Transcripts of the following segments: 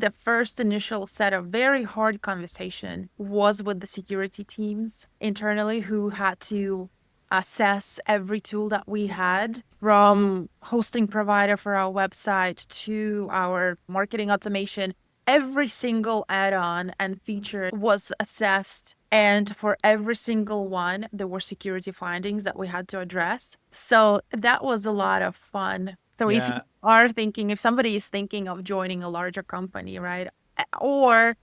the first initial set of very hard conversation was with the security teams internally who had to assess every tool that we had, from hosting provider for our website to our marketing automation. Every single add-on and feature was assessed, and for every single one, there were security findings that we had to address. So that was a lot of fun. So Yeah. if somebody is thinking of joining a larger company, right, or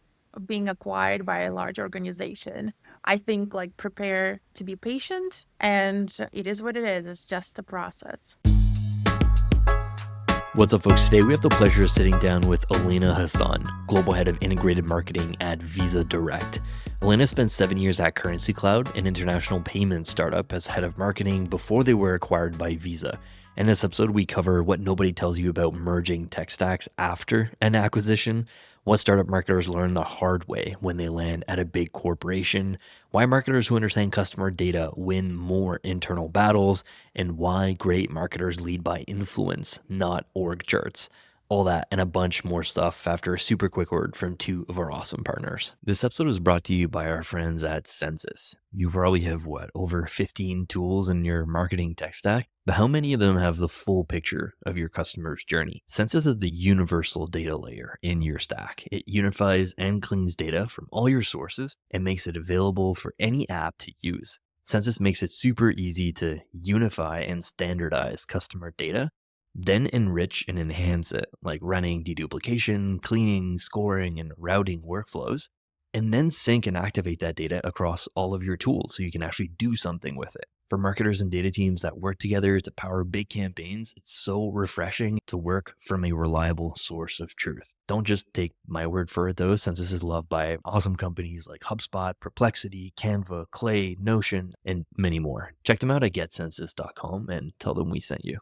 being acquired by a large organization, I think like prepare to be patient, and it is what it is. It's just a process. What's up, folks? Today we have the pleasure of sitting down with Elena Hassan, Global Head of Integrated Marketing at Visa Direct. Elena spent 7 years at Currency Cloud, an international payment startup, as head of marketing before they were acquired by Visa. In this episode, we cover what nobody tells you about merging tech stacks after an acquisition, what startup marketers learn the hard way when they land at a big corporation, why marketers who understand customer data win more internal battles, and why great marketers lead by influence, not org charts. All that and a bunch more stuff after a super quick word from two of our awesome partners. This episode is brought to you by our friends at Census. You probably have over 15 tools in your marketing tech stack, but how many of them have the full picture of your customer's journey? Census is the universal data layer in your stack. It unifies and cleans data from all your sources and makes it available for any app to use. Census makes it super easy to unify and standardize customer data, then enrich and enhance it, like running deduplication, cleaning, scoring, and routing workflows, and then sync and activate that data across all of your tools so you can actually do something with it. For marketers and data teams that work together to power big campaigns, it's so refreshing to work from a reliable source of truth. Don't just take my word for it though. Census is loved by awesome companies like HubSpot, Perplexity, Canva, Clay, Notion, and many more. Check them out at getcensus.com and tell them we sent you.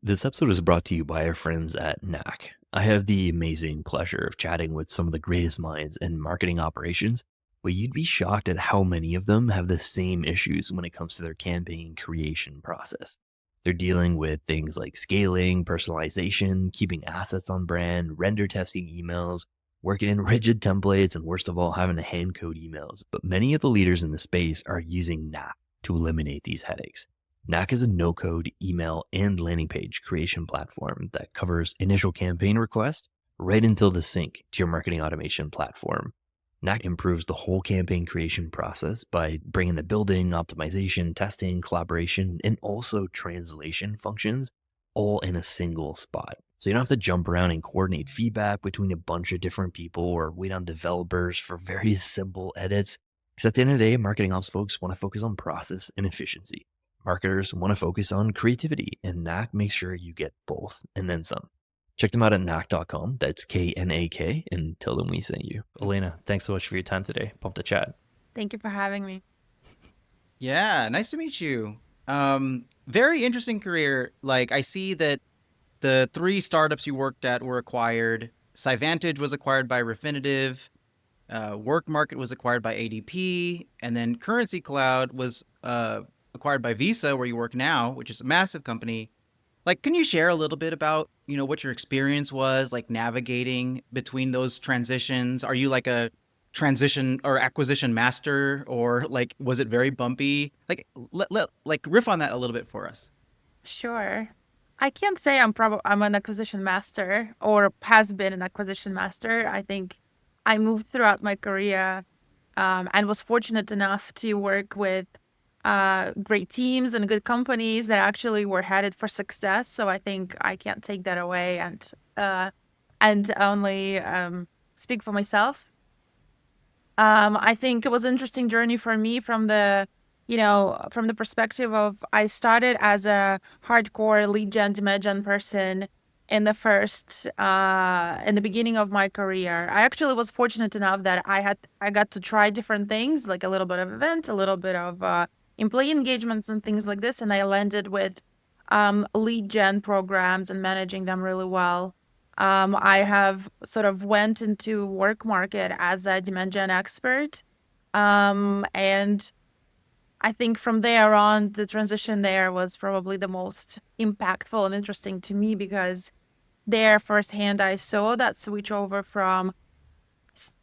This episode is brought to you by our friends at Knack. I have the amazing pleasure of chatting with some of the greatest minds in marketing operations, but you'd be shocked at how many of them have the same issues when it comes to their campaign creation process. They're dealing with things like scaling, personalization, keeping assets on brand, render testing emails, working in rigid templates, and worst of all, having to hand code emails. But many of the leaders in the space are using Knack to eliminate these headaches. Knack is a no-code email and landing page creation platform that covers initial campaign requests right until the sync to your marketing automation platform. Knack improves the whole campaign creation process by bringing the building, optimization, testing, collaboration, and also translation functions all in a single spot. So you don't have to jump around and coordinate feedback between a bunch of different people or wait on developers for very simple edits. Because at the end of the day, marketing ops folks want to focus on process and efficiency. Marketers want to focus on creativity, and Knack makes sure you get both and then some. Check them out at knack.com. That's KNAK, and tell them we sent you. Elena, thanks so much for your time today. Pumped to chat. Thank you for having me. Yeah, nice to meet you. Very interesting career. Like, I see that the three startups you worked at were acquired. Cyvantage was acquired by Refinitiv. Work Market was acquired by ADP, and then Currency Cloud was acquired by Visa, where you work now, which is a massive company. Like, can you share a little bit about what your experience was like navigating between those transitions? Are you like a transition or acquisition master, or like was it very bumpy? Like riff on that a little bit for us. Sure. I can't say I'm an acquisition master or has been an acquisition master. I think I moved throughout my career, and was fortunate enough to work with great teams and good companies that actually were headed for success. So I think I can't take that away and only speak for myself. I think it was an interesting journey for me from the perspective of I started as a hardcore lead gen, demand gen person in the beginning of my career. I actually was fortunate enough that I got to try different things, like a little bit of event, a little bit of employee engagements and things like this, and I landed with lead gen programs and managing them really well. I have sort of went into work market as a demand gen expert. And I think from there on, the transition there was probably the most impactful and interesting to me because there firsthand, I saw that switch over from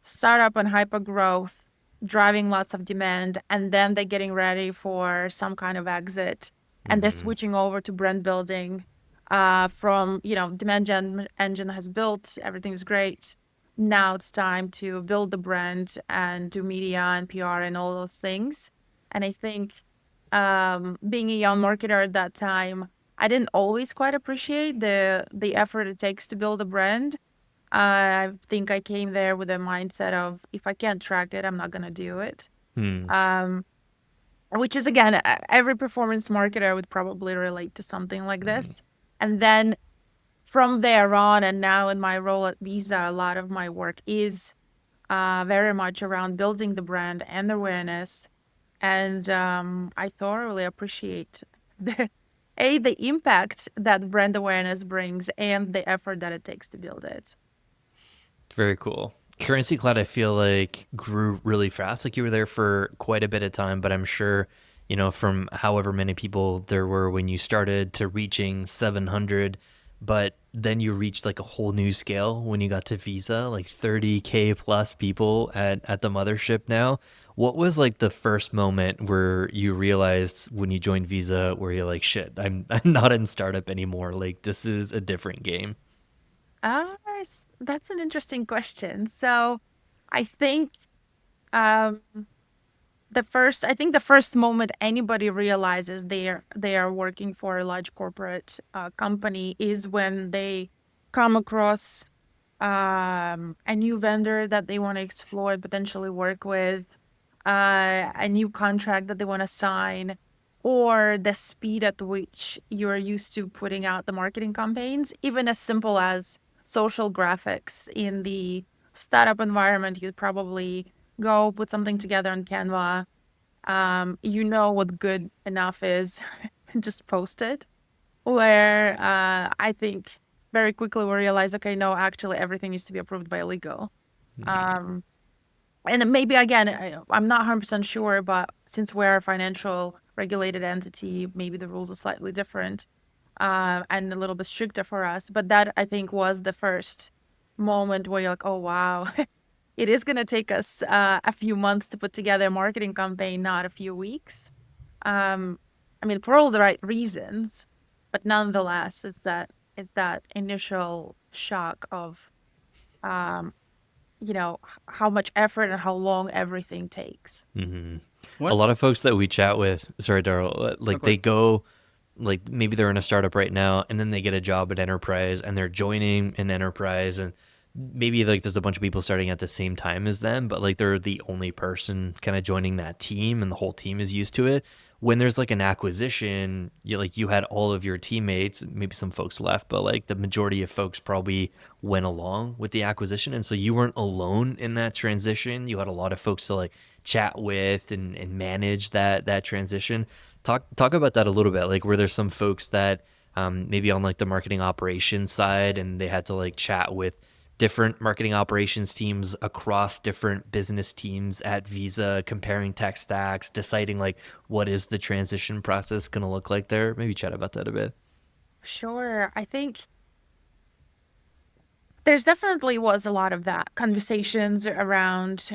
startup and hyper growth, driving lots of demand, and then they're getting ready for some kind of exit, and they're Mm-hmm. switching over to brand building. From demand gen engine has built, everything's great. Now it's time to build the brand and do media and PR and all those things. And I think being a young marketer at that time, I didn't always quite appreciate the effort it takes to build a brand. I think I came there with a mindset of if I can't track it, I'm not gonna do it. Hmm. Um, which is again, every performance marketer would probably relate to something like Mm. this. And then from there on, and now in my role at Visa, a lot of my work is very much around building the brand and the awareness. And I thoroughly appreciate the the impact that brand awareness brings and the effort that it takes to build it. Very cool. Currency Cloud, I feel like grew really fast. Like you were there for quite a bit of time, but I'm sure, from however many people there were when you started to reaching 700, but then you reached like a whole new scale when you got to Visa, like 30K plus people at the mothership now. What was like the first moment where you realized when you joined Visa where you're like, shit, I'm not in startup anymore. Like this is a different game. That's an interesting question. So I think um, the first moment anybody realizes they are working for a large corporate company is when they come across a new vendor that they want to explore and potentially work with, a new contract that they want to sign, or the speed at which you're used to putting out the marketing campaigns, even as simple as social graphics in the startup environment. You'd probably go put something together on Canva. You know what good enough is, and just post it. Where I think very quickly we realize, okay, no, actually everything needs to be approved by legal. Mm. Um, and then maybe again, I'm not 100% sure, but since we're a financial regulated entity, maybe the rules are slightly different and a little bit stricter for us. But that I think was the first moment where you're like, oh, wow, it is going to take us a few months to put together a marketing campaign, not a few weeks. Um, I mean, for all the right reasons, but nonetheless, it's that initial shock of um, how much effort and how long everything takes. Hmm. A What? lot of folks that we chat with, sorry, Daryl, like Okay. they go, like maybe they're in a startup right now and then they get a job at enterprise and they're joining an enterprise and maybe like there's a bunch of people starting at the same time as them, but like they're the only person kind of joining that team and the whole team is used to it. When there's like an acquisition, you had all of your teammates, maybe some folks left, but like the majority of folks probably went along with the acquisition. And so you weren't alone in that transition. You had a lot of folks to like chat with and manage that transition. Talk about that a little bit. Like, were there some folks that maybe on like the marketing operations side, and they had to like chat with different marketing operations teams across different business teams at Visa, comparing tech stacks, deciding like what is the transition process going to look like there? Maybe chat about that a bit. Sure, I think there's definitely was a lot of that conversations around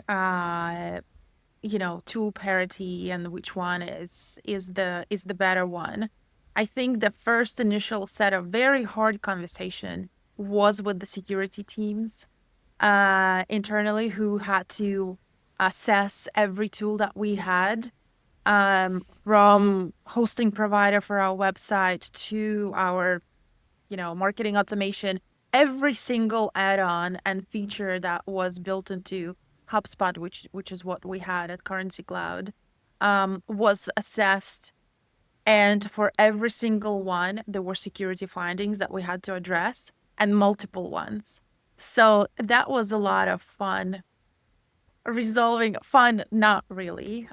tool parity and which one is the better one. I think the first initial set of very hard conversation was with the security teams internally who had to assess every tool that we had, from hosting provider for our website to our marketing automation. Every single add-on and feature that was built into HubSpot, which is what we had at Currency Cloud, was assessed. And for every single one, there were security findings that we had to address, and multiple ones. So that was a lot of fun. Resolving fun, not really.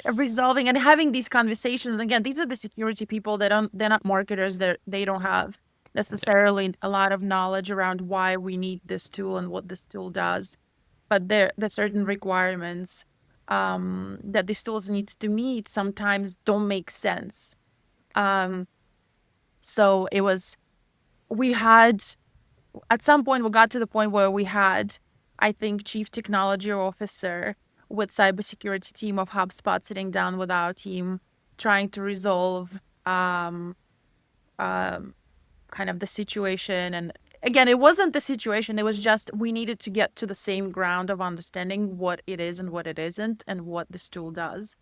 Resolving and having these conversations. And again, these are the security people. They're not marketers. They don't have necessarily a lot of knowledge around why we need this tool and what this tool does. But the certain requirements that these tools need to meet sometimes don't make sense. Um, so it was we had, at some point, we got to the point where we had, I think, chief technology officer with cybersecurity team of HubSpot sitting down with our team, trying to resolve um, kind of the situation. And again, it wasn't the situation. It was just we needed to get to the same ground of understanding what it is and what it isn't, and what this tool does.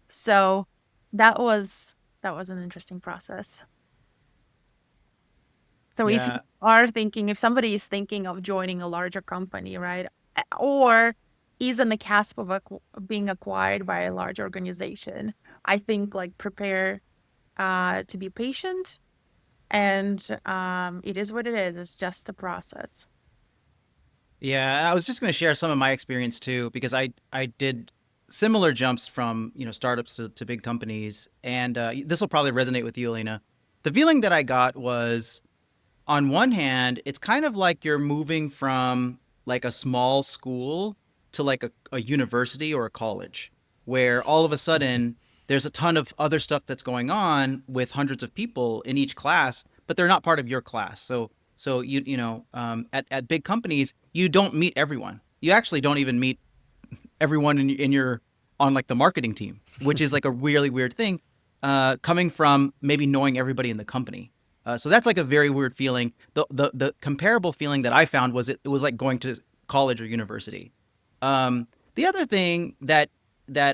So that was an interesting process. So if you Yeah. are thinking, if somebody is thinking of joining a larger company, right, or is on the cusp of being acquired by a large organization, I think like prepare to be patient, and it is what it is. It's just a process. Yeah, I was just going to share some of my experience too, because I did similar jumps from startups to big companies, and this will probably resonate with you, Elena. The feeling that I got was, on one hand, it's kind of like you're moving from like a small school to like a university or a college, where all of a sudden there's a ton of other stuff that's going on with hundreds of people in each class, but they're not part of your class. So at big companies, you don't meet everyone. You actually don't even meet everyone in your on like the marketing team, which is like a really weird thing, coming from maybe knowing everybody in the company. So that's like a very weird feeling. The comparable feeling that I found was it was like going to college or university. The other thing that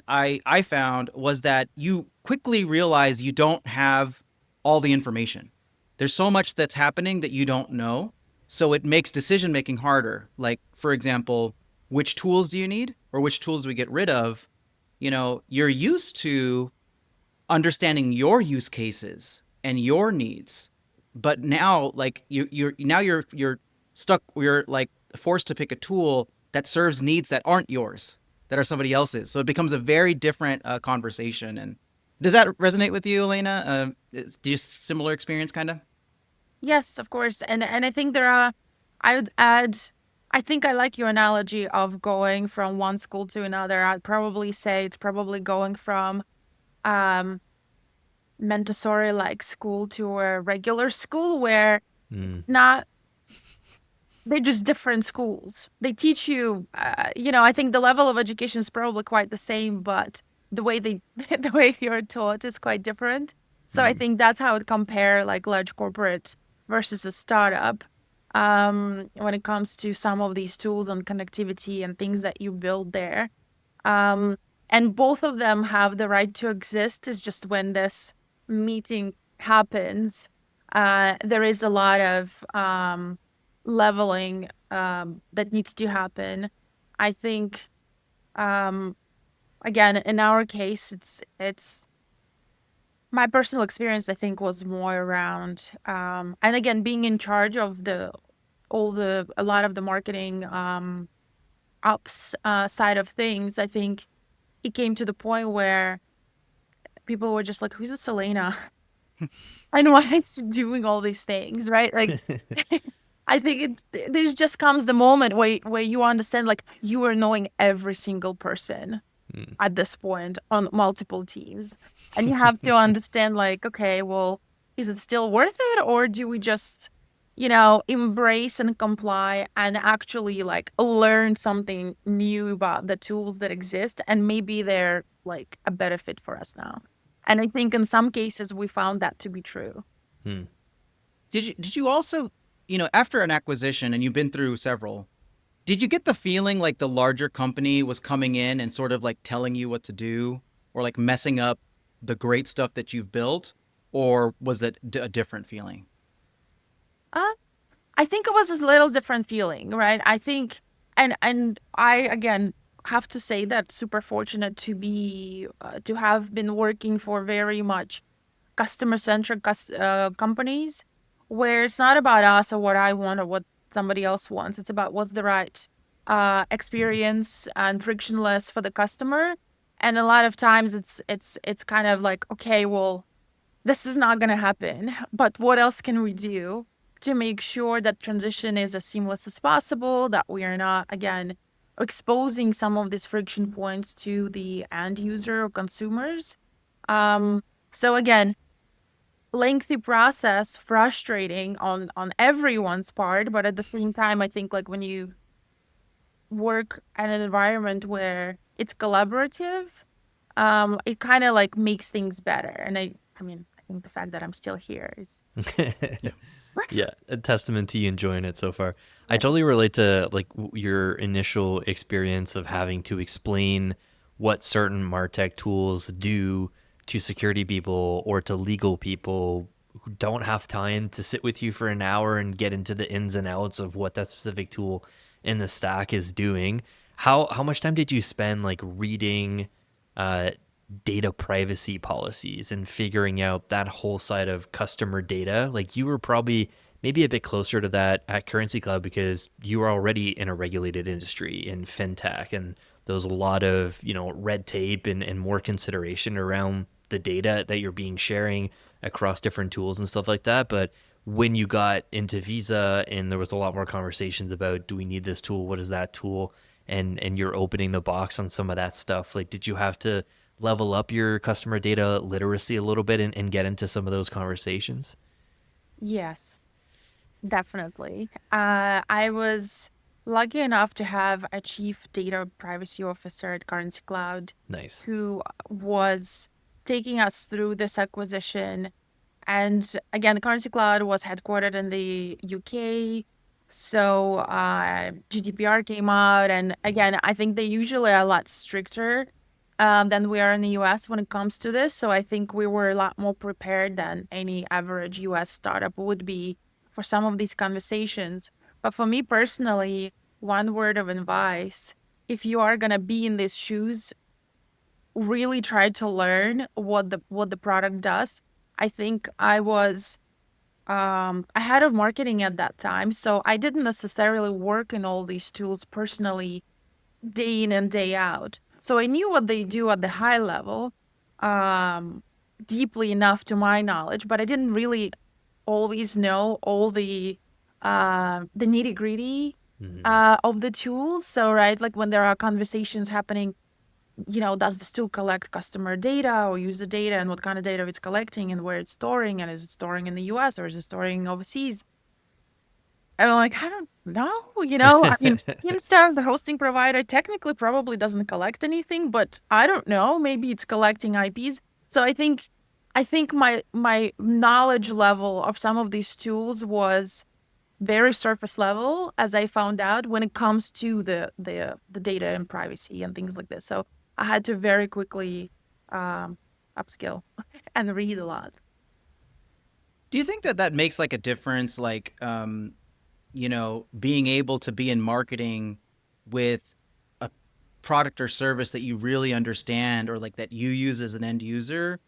I found was that you quickly realize you don't have all the information. There's so much that's happening that you don't know. So it makes decision making harder. Like, for example, which tools do you need or which tools do we get rid of? You're used to understanding your use cases and your needs, but now like you're stuck. You're like forced to pick a tool that serves needs that aren't yours, that are somebody else's. So it becomes a very different conversation. And does that resonate with you, Elena? Do you similar experience, kind of? Yes, of course. And I think there are, I would add, I think I like your analogy of going from one school to another. I'd probably say it's probably going from um Montessori like school to a regular school where Mm. it's not, they're just different schools. They teach you, I think the level of education is probably quite the same, but the way they, the way you're taught is quite different. So I Mm. think that's how I would compare like large corporate versus a startup, when it comes to some of these tools and connectivity and things that you build there. Um, and both of them have the right to exist. It's just when this meeting happens, there is a lot of leveling that needs to happen. I think, um, again, in our case, it's my personal experience. I think was more around, and again, being in charge of a lot of the marketing ops side of things. I think it came to the point where people were just like, "Who's this Elena? And why is she doing all these things?" Right? Like, I think there's just comes the moment where you understand, like, you are knowing every single person Mm. at this point on multiple teams, and you have to understand, like, okay, well, is it still worth it, or do we just, embrace and comply and actually like learn something new about the tools that exist, and maybe they're like a better fit for us now. And I think in some cases we found that to be true. Mm. Did you also, after an acquisition, and you've been through several, did you get the feeling like the larger company was coming in and sort of like telling you what to do, or like messing up the great stuff that you've built? Or was that a different feeling? Uh, I think it was a little different feeling, right? I think, and I again have to say that super fortunate to have been working for very much customer centric companies, where it's not about us or what I want or what somebody else wants. It's about what's the right experience and frictionless for the customer. And a lot of times it's kind of like, okay, well, this is not going to happen, but what else can we do to make sure that transition is as seamless as possible, that we are not, again, exposing some of these friction points to the end user or consumers. So again, lengthy process, frustrating on everyone's part, but at the same time, I think like when you work in an environment where it's collaborative, it kind of like makes things better. And I mean, I think the fact that I'm still here is Yeah. Yeah, a testament to you enjoying it so far. I yeah. totally relate to like your initial experience of having to explain what certain Martech tools do to security people or to legal people who don't have time to sit with you for an hour and get into the ins and outs of what that specific tool in the stack is doing. How much time did you spend like reading uh, data privacy policies and figuring out that whole side of customer data? Like you were probably maybe a bit closer to that at Currency Cloud because you were already in a regulated industry in fintech, and there was a lot of, you know, red tape and more consideration around the data that you're being sharing across different tools and stuff like that. But when you got into Visa and there was a lot more conversations about, do we need this tool? What is that tool? And you're opening the box on some of that stuff. Like, did you have to level up your customer data literacy a little bit and get into some of those conversations? Yes, definitely. I was lucky enough to have a chief data privacy officer at Currency Cloud Nice. who was taking us through this acquisition. And again, the Currency Cloud was headquartered in the UK. So GDPR came out. And again, I think they usually are a lot stricter than we are in the US when it comes to this. So I think we were a lot more prepared than any average US startup would be for some of these conversations. But for me personally, one word of advice, if you are going to be in these shoes, really try to learn what the product does. I think I was ahead of marketing at that time, so I didn't necessarily work in all these tools personally day in and day out. So I knew what they do at the high level, um, deeply enough to my knowledge, but I didn't really always know all the nitty gritty Hmm. of the tools. So right, like when there are conversations happening, you know, does this tool collect customer data or user data, and what kind of data it's collecting and where it's storing, and is it storing in the US or is it storing overseas? And I'm like, I don't know, you know, I mean, Insta, the hosting provider, technically probably doesn't collect anything, but I don't know, maybe it's collecting IPs. So I think my knowledge level of some of these tools was very surface level, as I found out when it comes to the data and privacy and things like this. So I had to very quickly um, upskill and read a lot. Do you think that that makes like a difference, like, being able to be in marketing with a product or service that you really understand or like that you use as an end user?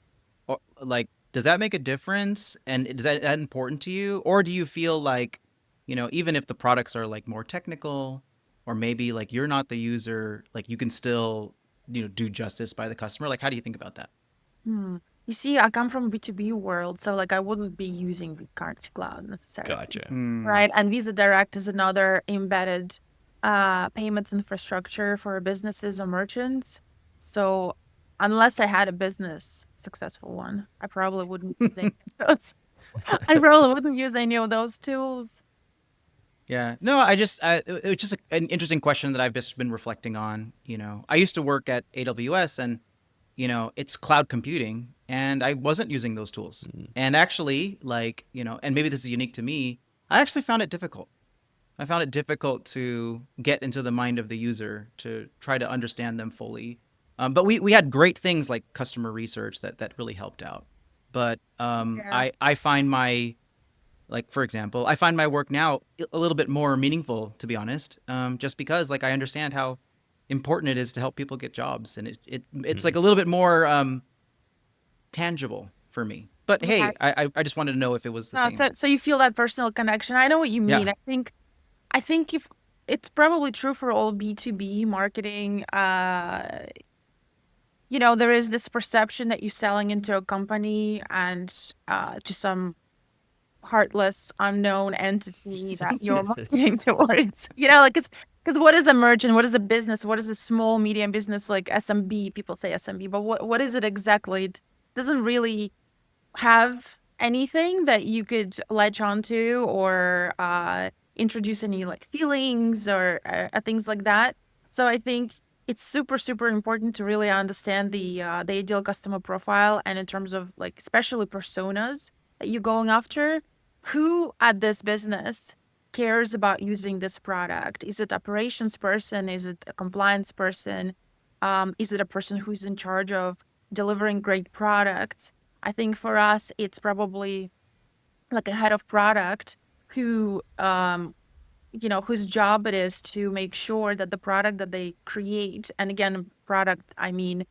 Or like, does that make a difference? And is that important to you? Or do you feel like, even if the products are like more technical or maybe like you're not the user, like you can still, do justice by the customer? Like, how do you think about that? Hmm. You see, I come from a B2B world, so like I wouldn't be using the Currency Cloud necessarily, Gotcha. Hmm. right? And Visa Direct is another embedded payments infrastructure for businesses or merchants. So unless I had a business, successful one, I probably wouldn't use any of those. I probably wouldn't use any of those tools. Yeah. No, it's just an interesting question that I've just been reflecting on. I used to work at AWS and, it's cloud computing and I wasn't using those tools. Mm. And actually, like, and maybe this is unique to me, I actually found it difficult. I found it difficult to get into the mind of the user to try to understand them fully. But we had great things like customer research that really helped out. But Yeah. I find like, for example, I find my work now a little bit more meaningful, to be honest, just because like I understand how important it is to help people get jobs, and it's like Mm. a little bit more tangible for me. But Yeah. hey, I just wanted to know if it was the No, same. so you feel that personal connection. I know what you mean. Yeah. I think if it's probably true for all B2B marketing, you know, there is this perception that you're selling into a company and to some heartless unknown entity that you're marketing towards. You know, like it's because what is a merchant? What is a business? What is a small medium business like SMB? People say SMB, but what is it exactly? It doesn't really have anything that you could latch onto or introduce any like feelings or things like that. So I think it's super super important to really understand the ideal customer profile, and in terms of like especially personas that you're going after, who at this business cares about using this product. Is it operations person? Is it a compliance person? Is it a person who's in charge of delivering great products? I think for us, it's probably like a head of product who, whose job it is to make sure that the product that they create, and again, product, I mean,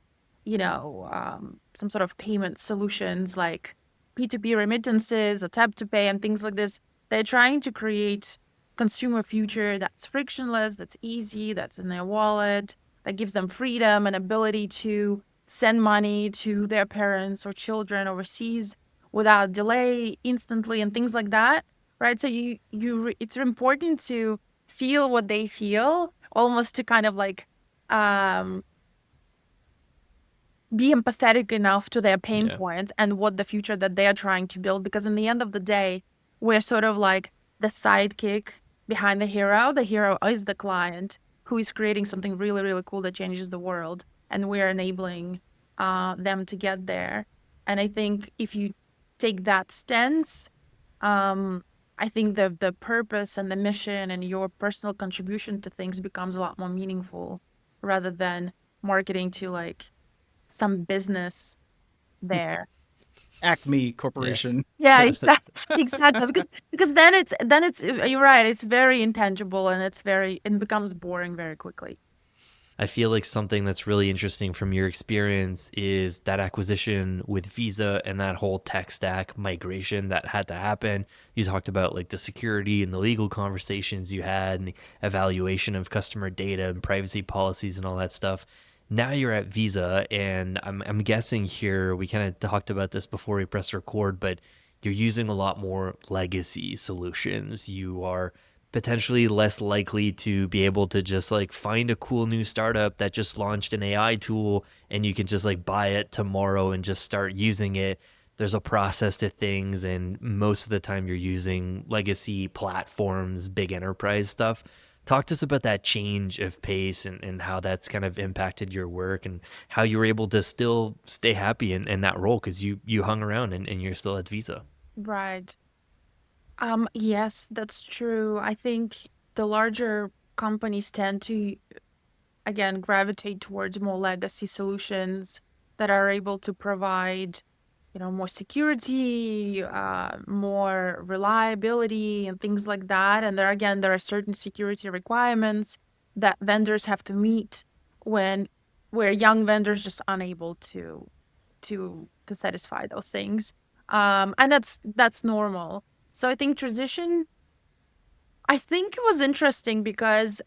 some sort of payment solutions like P2P remittances or tap to pay and things like this. They're trying to create consumer future that's frictionless, that's easy, that's in their wallet, that gives them freedom and ability to send money to their parents or children overseas without delay instantly and things like that, right? So it's important to feel what they feel, almost to kind of like um be empathetic enough to their pain Yeah. points and what the future that they are trying to build, because in the end of the day, we're sort of like the sidekick behind the hero. The hero is the client who is creating something really really cool that changes the world, and we're enabling them to get there. And I think if you take that stance, um I think the purpose and the mission and your personal contribution to things becomes a lot more meaningful, rather than marketing to like some business there. Acme Yeah. Corporation. Yeah, exactly. Because then it's you're right. It's very intangible, and it becomes boring very quickly. I feel like something that's really interesting from your experience is that acquisition with Visa and that whole tech stack migration that had to happen. You talked about like the security and the legal conversations you had and the evaluation of customer data and privacy policies and all that stuff. Now you're at Visa, and I'm guessing here we kind of talked about this before we press record, but you're using a lot more legacy solutions. You are potentially less likely to be able to just like find a cool new startup that just launched an AI tool and you can just like buy it tomorrow and just start using it. There's a process to things, and most of the time you're using legacy platforms, big enterprise stuff. Talk to us about that change of pace and how that's kind of impacted your work and how you were able to still stay happy in that role because you hung around and you're still at Visa. Right. Yes, that's true. I think the larger companies tend to, again, gravitate towards more legacy solutions that are able to provide, more security, more reliability, and things like that. And there are certain security requirements that vendors have to meet when where young vendors just unable to satisfy those things. And that's normal. So I think transition. I think it was interesting because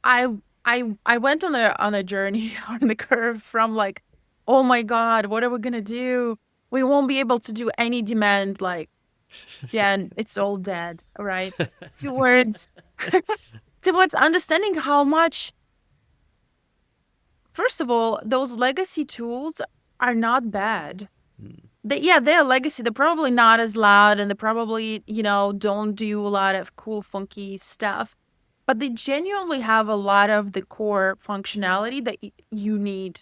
I I went on a journey on the curve from like, oh my God, what are we gonna do? We won't be able to do any demand, like Jen, it's all dead, right? Towards towards understanding how much, first of all, those legacy tools are not bad. They're legacy. They're probably not as loud, and they probably, don't do a lot of cool, funky stuff. But they genuinely have a lot of the core functionality that you need.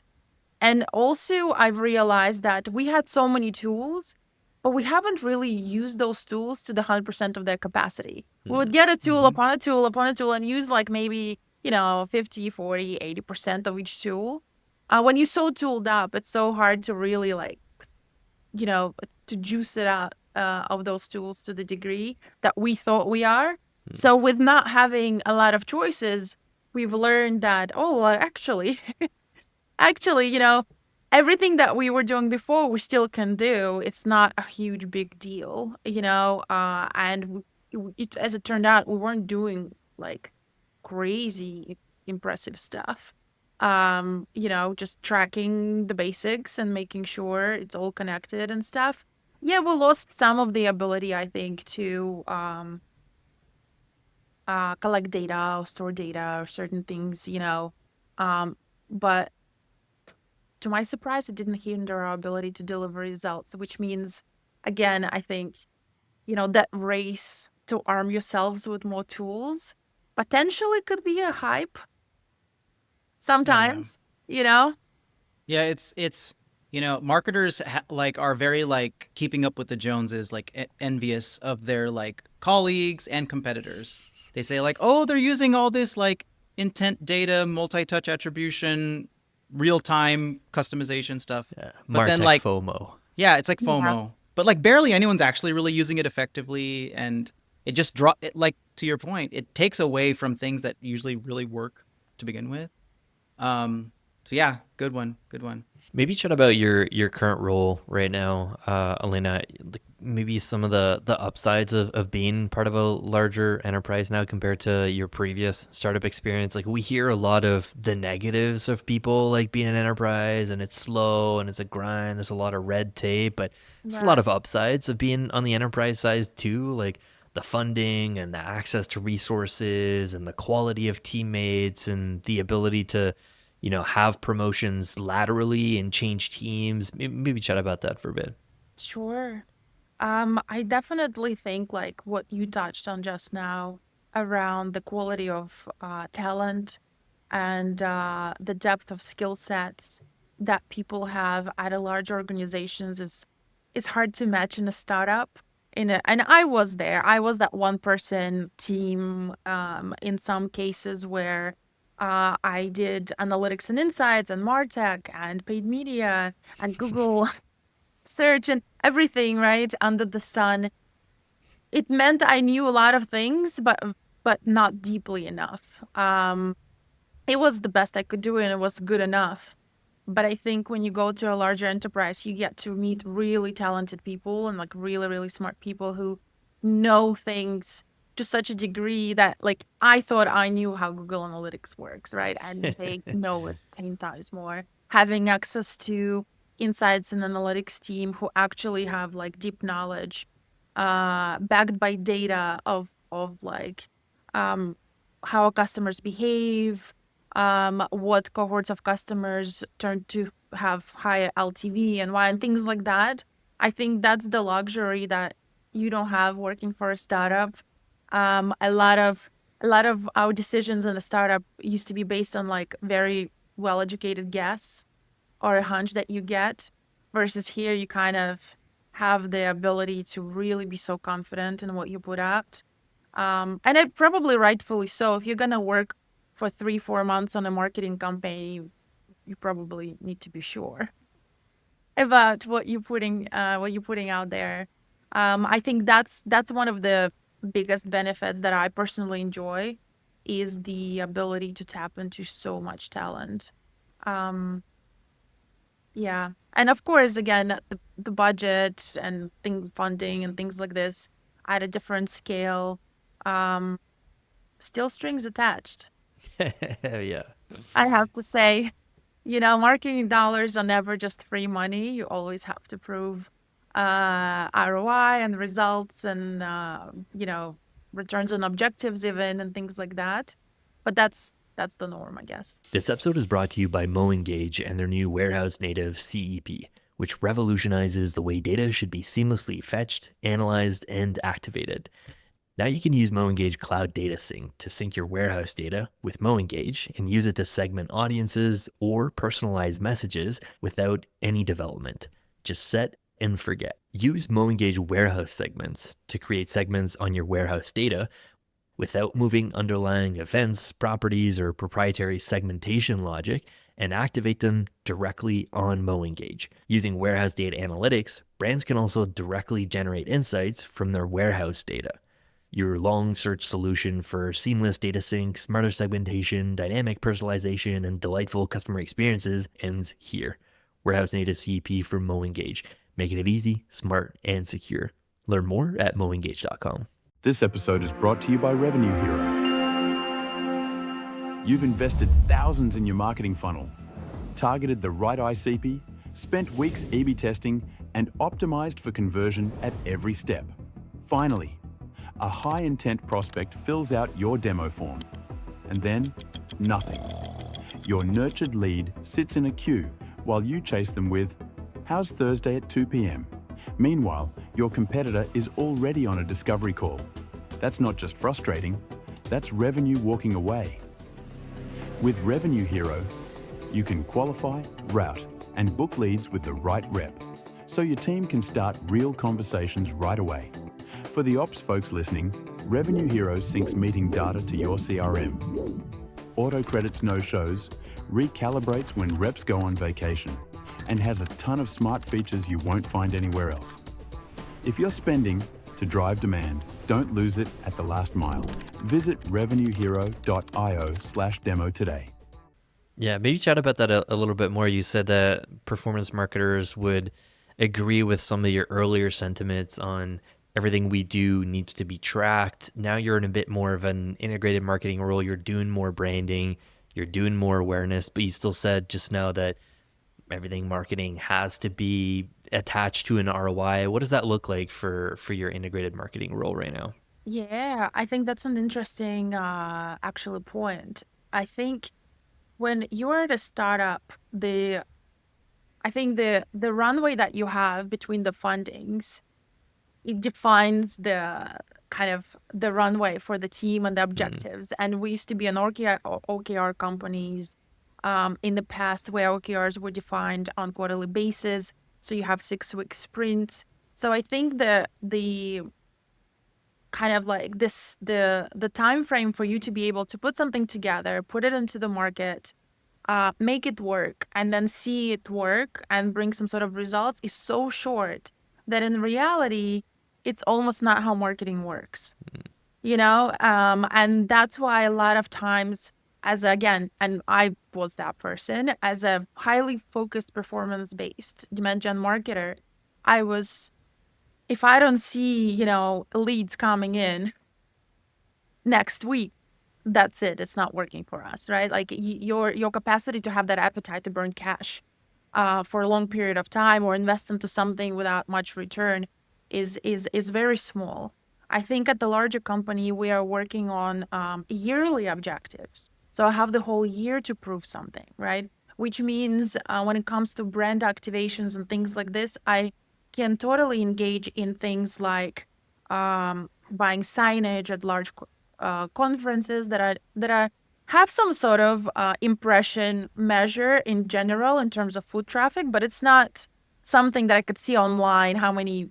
And also, I've realized that we had so many tools, but we haven't really used those tools to the 100% of their capacity. We would get a tool Mm-hmm. upon a tool upon a tool and use like maybe, 50, 40, 80% of each tool. When you're so tooled up, it's so hard to really like, you know, to juice it out of those tools to the degree that we thought we are. So with not having a lot of choices, we've learned that, oh, well, actually, everything that we were doing before, we still can do. It's not a huge big deal, and as it turned out, we weren't doing like crazy impressive stuff. Just tracking the basics and making sure it's all connected and stuff. Yeah, we lost some of the ability, I think, to collect data or store data or certain things, but to my surprise, it didn't hinder our ability to deliver results, which means again, I think, that race to arm yourselves with more tools potentially could be a hype Yeah. sometimes, you know? Yeah, it's marketers are very keeping up with the Joneses, envious of their colleagues and competitors. They say oh, they're using all this intent data, multi-touch attribution, real-time customization stuff. Yeah. But then Martech FOMO. yeah, it's like Yeah. FOMO. But barely anyone's actually really using it effectively, and it just to your point, it takes away from things that usually really work to begin with. So yeah, good one. Maybe chat about your current role right now, Elena. Maybe some of the upsides of being part of a larger enterprise now compared to your previous startup experience. Like we hear a lot of the negatives of people being an enterprise, and it's slow and it's a grind. There's a lot of red tape, but it's a lot Right. of upsides of being on the enterprise side too. Like the funding and the access to resources and the quality of teammates and the ability to have promotions laterally and change teams. Maybe chat about that for a bit. Sure. I definitely think what you touched on just now around the quality of talent and the depth of skill sets that people have at a large organizations is hard to match in a startup. And I was there. I was that one person team in some cases where I did analytics and insights and Martech and paid media and Google search and everything, right, under the sun. It meant I knew a lot of things, but not deeply enough. It was the best I could do, and it was good enough. But I think when you go to a larger enterprise, you get to meet really talented people and really, really smart people who know things to such a degree that I thought I knew how Google Analytics works, right? And they know it 10 times more. Having access to insights and analytics team who actually have deep knowledge, backed by data of um, how customers behave, what cohorts of customers turn to have higher LTV and why, and things like that. I think that's the luxury that you don't have working for a startup. A lot of our decisions in a startup used to be based on very well-educated guess or a hunch that you get, versus here you kind of have the ability to really be so confident in what you put out. And it probably rightfully so. If you're gonna work for 3-4 months on a marketing campaign, you probably need to be sure about what you're putting out there. I think that's one of the biggest benefits that I personally enjoy, is the ability to tap into so much talent. Um, yeah, and of course, again, the budget and funding and things like this at a different scale, um, still strings attached. Yeah. I have to say, marketing dollars are never just free money. You always have to prove ROI and results and returns on objectives even and things like that. But that's the norm, I guess. This episode is brought to you by MoEngage and their new warehouse native CEP, which revolutionizes the way data should be seamlessly fetched, analyzed, and activated. Now you can use MoEngage Cloud Data Sync to sync your warehouse data with MoEngage and use it to segment audiences or personalize messages without any development. Just set and forget. Use MoEngage warehouse segments to create segments on your warehouse data without moving underlying events, properties, or proprietary segmentation logic, and activate them directly on MoEngage. Using warehouse data analytics, brands can also directly generate insights from their warehouse data. Your long search solution for seamless data sync, smarter segmentation, dynamic personalization, and delightful customer experiences ends here. Warehouse native CEP from MoEngage, making it easy, smart, and secure. Learn more at moengage.com. This episode is brought to you by Revenue Hero. You've invested thousands in your marketing funnel, targeted the right ICP, spent weeks A/B testing, and optimized for conversion at every step. Finally, a high-intent prospect fills out your demo form, and then nothing. Your nurtured lead sits in a queue while you chase them with, "How's Thursday at 2 p.m?" Meanwhile, Your competitor is already on a discovery call. That's not just frustrating, that's revenue walking away. With Revenue Hero, you can qualify, route, and book leads with the right rep, so your team can start real conversations right away. For the ops folks listening, Revenue Hero syncs meeting data to your CRM, auto-credits no-shows, recalibrates when reps go on vacation, and has a ton of smart features you won't find anywhere else. If you're spending to drive demand, don't lose it at the last mile. Visit revenuehero.io/demo today. Yeah, maybe chat about that a little bit more. You said that performance marketers would agree with some of your earlier sentiments on everything we do needs to be tracked. Now you're in a bit more of an integrated marketing role. You're doing more branding, you're doing more awareness, but you still said just now that everything marketing has to be attached to an ROI. What does that look like for your integrated marketing role right now? Yeah, I think that's an interesting actual point. I think when you're at a startup, I think the runway that you have between the fundings, it defines the kind of the runway for the team and the objectives. And we used to be an OKR companies in the past where OKRs were defined on quarterly basis. So you have 6-week sprints. So I think the kind of like this the time frame for you to be able to put something together, put it into the market, make it work, and then see it work and bring some sort of results is so short that in reality, it's almost not how marketing works, and that's why a lot of times and I was that person, as a highly focused performance-based demand gen marketer, if I don't see, leads coming in next week, that's it. It's not working for us, right? Like your capacity to have that appetite to burn cash for a long period of time or invest into something without much return is very small. I think at the larger company, we are working on yearly objectives. So I have the whole year to prove something, right? Which means when it comes to brand activations and things like this, I can totally engage in things like buying signage at large conferences that have some sort of impression measure in general in terms of foot traffic, but it's not something that I could see online how many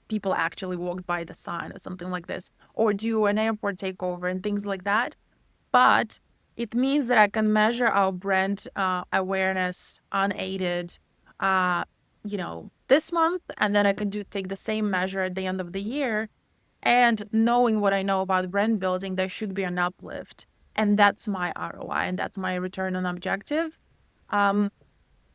people actually walked by the sign or something like this, or do an airport takeover and things like that. But it means that I can measure our brand awareness unaided, this month, and then I can take the same measure at the end of the year. And knowing what I know about brand building, there should be an uplift. And that's my ROI, and that's my return on objective,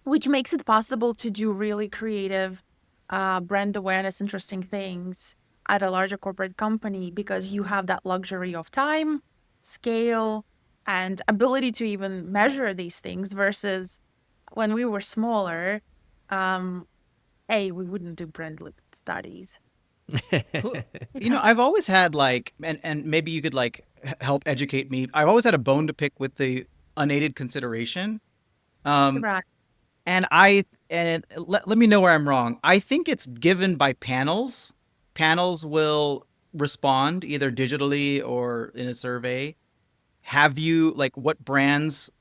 which makes it possible to do really creative brand awareness, interesting things at a larger corporate company because you have that luxury of time, scale, and ability to even measure these things versus when we were smaller, we wouldn't do brand studies. I've always had and maybe you could help educate me. I've always had a bone to pick with the unaided consideration. Right. And let me know where I'm wrong. I think it's given by panels. Panels will respond either digitally or in a survey. Have you what brands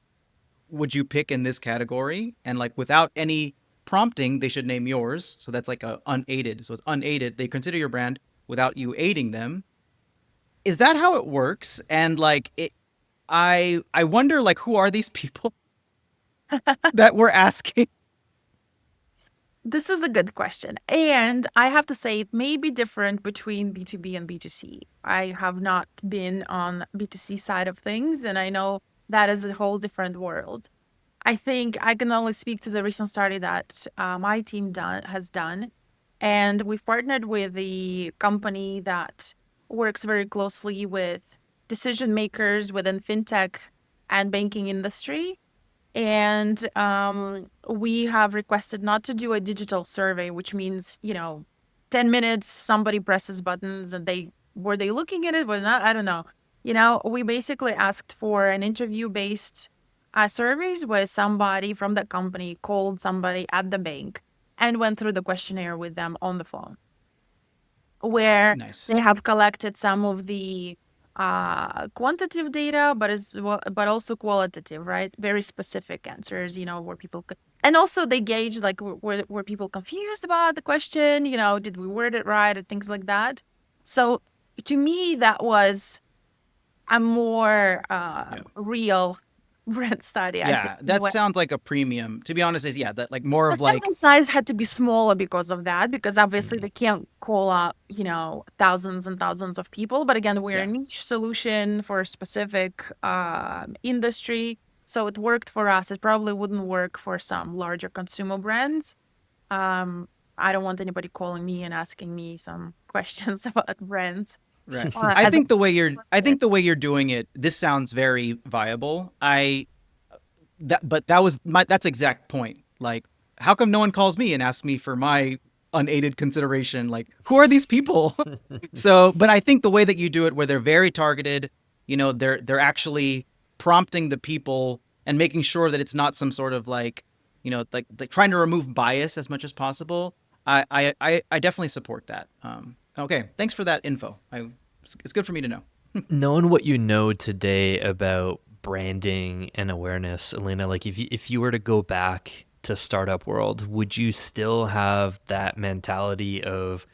would you pick in this category? And without any prompting, they should name yours. So that's unaided. So it's unaided. They consider your brand without you aiding them. Is that how it works? And I wonder who are these people that we're asking? This is a good question. And I have to say it may be different between B2B and B2C. I have not been on B2C side of things, and I know that is a whole different world. I think I can only speak to the recent study that my team has done. And we've partnered with the company that works very closely with decision makers within fintech and banking industry. And we have requested not to do a digital survey, which means, 10 minutes, somebody presses buttons and were they looking at it? Were not? I don't know. We basically asked for an interview-based surveys where somebody from the company called somebody at the bank and went through the questionnaire with them on the phone. where Nice. they have collected some of the quantitative data, but also qualitative, right? Very specific answers, where people could, and also they gauge like were people confused about the question, did we word it right, and things like that. So to me, that was a more real brand study, I think. Yeah, that sounds like a premium. To be honest, that like more The of like sample size had to be smaller because of that, because obviously Mhm. they can't call up, thousands and thousands of people. But again, we're a Yeah. niche solution for a specific industry. So it worked for us. It probably wouldn't work for some larger consumer brands. Um, I don't want anybody calling me and asking me some questions about brands. Right. As a I think the way you're doing it, this sounds very viable. But that's exact point. Like, how come no one calls me and asks me for my unaided consideration? Like, who are these people? So, but I think the way that you do it, where they're very targeted, they're actually prompting the people and making sure that it's not some sort of like, like trying to remove bias as much as possible. I definitely support that. Okay, thanks for that info. It's good for me to know. Knowing what you know today about branding and awareness, Elena, like if you were to go back to startup world, would you still have that mentality of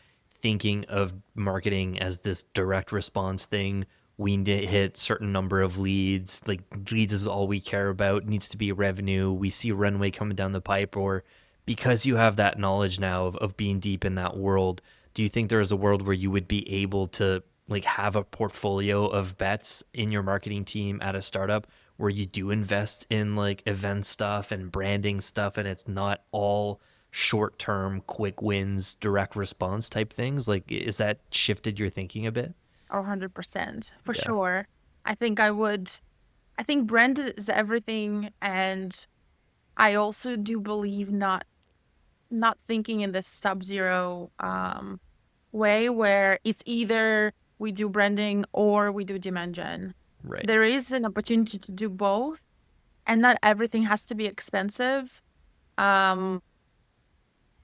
thinking of marketing as this direct response thing? We need to hit certain number of leads. Like leads is all we care about. It needs to be revenue. We see runway coming down the pipe. Or because you have that knowledge now of being deep in that world, do you think there is a world where you would be able to like have a portfolio of bets in your marketing team at a startup where you do invest in like event stuff and branding stuff, and it's not all short-term quick wins, direct response type things? Like, is that shifted your thinking a bit? 100% for Yeah. sure. I think brand is everything, and I also do believe not thinking in this sub-zero way where it's either we do branding or we do demand gen. Right. There is an opportunity to do both, and not everything has to be expensive. Um,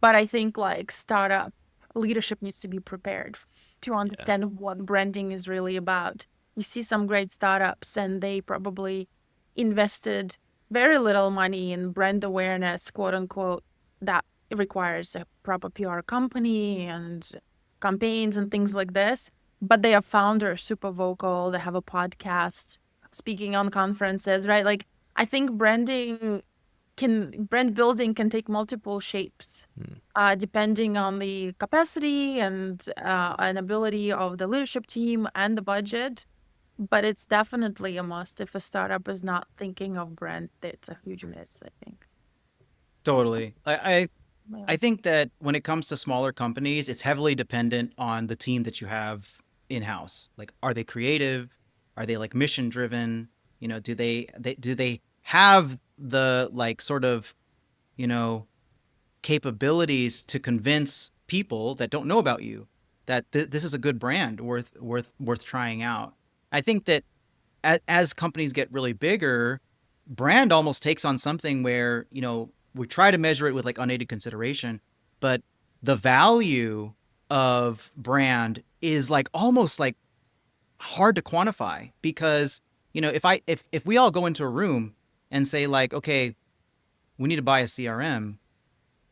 but I think like startup leadership needs to be prepared to understand what branding is really about. You see some great startups and they probably invested very little money in brand awareness, quote unquote, that requires a proper PR company and campaigns and things like this. But they are founders, super vocal, they have a podcast, speaking on conferences, right? Like I think brand building can take multiple shapes, depending on the capacity and ability of the leadership team and the budget. But it's definitely a must. If a startup is not thinking of brand, it's a huge miss, I think. Totally. Yeah. I think that when it comes to smaller companies, it's heavily dependent on the team that you have in house. Like, are they creative? Are they like mission driven? Do they have the like sort of you know capabilities to convince people that don't know about you that this is a good brand worth trying out? I think that as companies get really bigger, brand almost takes on something where, we try to measure it with like unaided consideration, but the value of brand is like almost like hard to quantify because, if we all go into a room and say like, okay, we need to buy a CRM,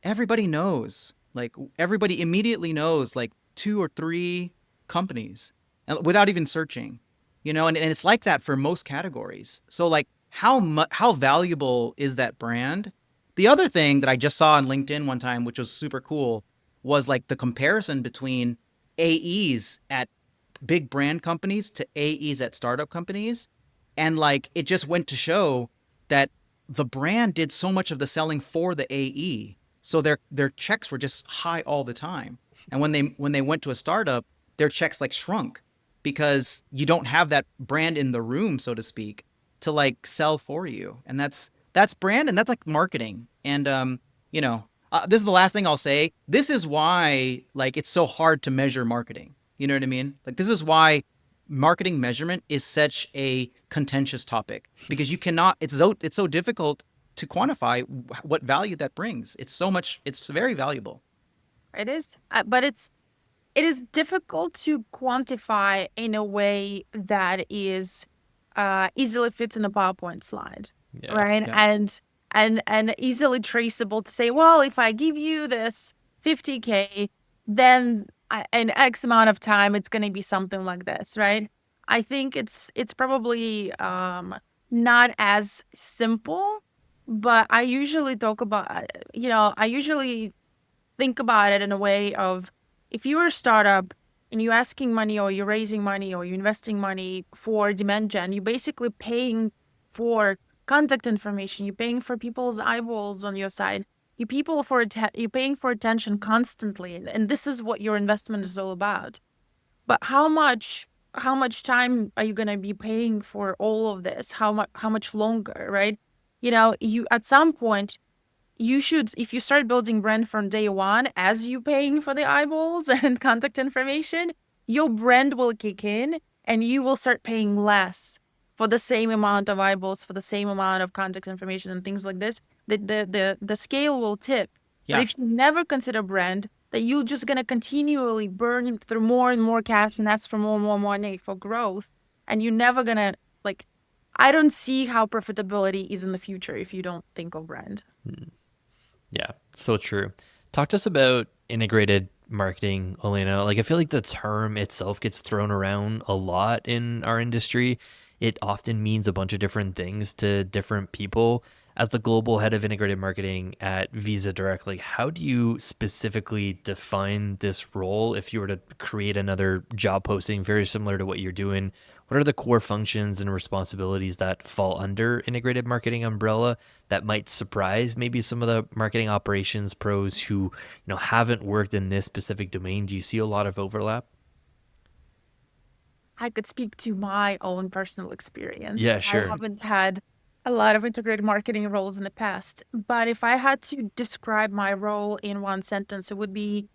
everybody knows, like everybody immediately knows like two or three companies without even searching, and it's like that for most categories. So like how valuable is that brand? The other thing that I just saw on LinkedIn one time, which was super cool, was like the comparison between AEs at big brand companies to AEs at startup companies. And like it just went to show that the brand did so much of the selling for the AE. So their checks were just high all the time. And when they went to a startup, their checks like shrunk because you don't have that brand in the room, so to speak, to like sell for you. And that's brand and that's like marketing. And this is the last thing I'll say. This is why like it's so hard to measure marketing. You know what I mean? Like this is why marketing measurement is such a contentious topic because you cannot. It's so difficult to quantify what value that brings. It's very valuable. It is, but it is difficult to quantify in a way that is easily fits in a PowerPoint slide, Yeah. right? Yeah. And easily traceable to say, well, if I give you this 50K, then in X amount of time, it's going to be something like this, right? I think it's probably not as simple, but I usually talk about, I usually think about it in a way of, if you're a startup and you're asking money or you're raising money or you're investing money for demand gen, you're basically paying for contact information, you're paying for people's eyeballs on your side, you're paying for attention constantly, and this is what your investment is all about. But how much time are you going to be paying for all of this? How much longer, right? You at some point, you should, if you start building brand from day one, as you paying for the eyeballs and contact information, your brand will kick in and you will start paying less for the same amount of eyeballs, for the same amount of contact information and things like this. The scale will tip. But Yeah. if you never consider brand, that you're just gonna continually burn through more and more cash and ask for more and more money for growth, and you're never gonna, like, I don't see how profitability is in the future if you don't think of brand. Yeah, so true. Talk to us about integrated marketing, Elena. Like, I feel like the term itself gets thrown around a lot in our industry. It often means a bunch of different things to different people. As the global head of integrated marketing at Visa Direct, like, how do you specifically define this role if you were to create another job posting very similar to what you're doing? What are the core functions and responsibilities that fall under integrated marketing umbrella that might surprise maybe some of the marketing operations pros who, haven't worked in this specific domain? Do you see a lot of overlap? I could speak to my own personal experience. Yeah, I sure. haven't had a lot of integrated marketing roles in the past, but if I had to describe my role in one sentence, it would be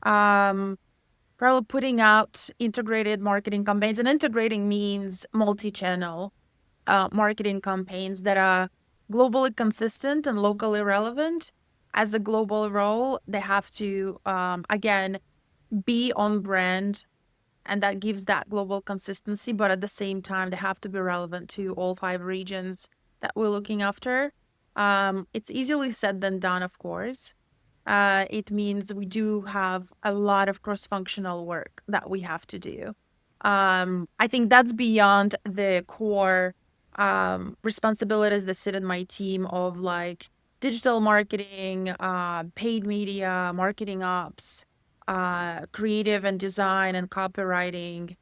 um, probably putting out integrated marketing campaigns. And integrating means multi-channel marketing campaigns that are globally consistent and locally relevant. As a global role, they have to, again, be on brand, and that gives that global consistency, but at the same time they have to be relevant to all 5 regions that we're looking after. It's easily said than done, of course. It means we do have a lot of cross-functional work that we have to do. I think that's beyond the core responsibilities that sit in my team of, like, digital marketing, paid media, marketing ops, creative and design and copywriting,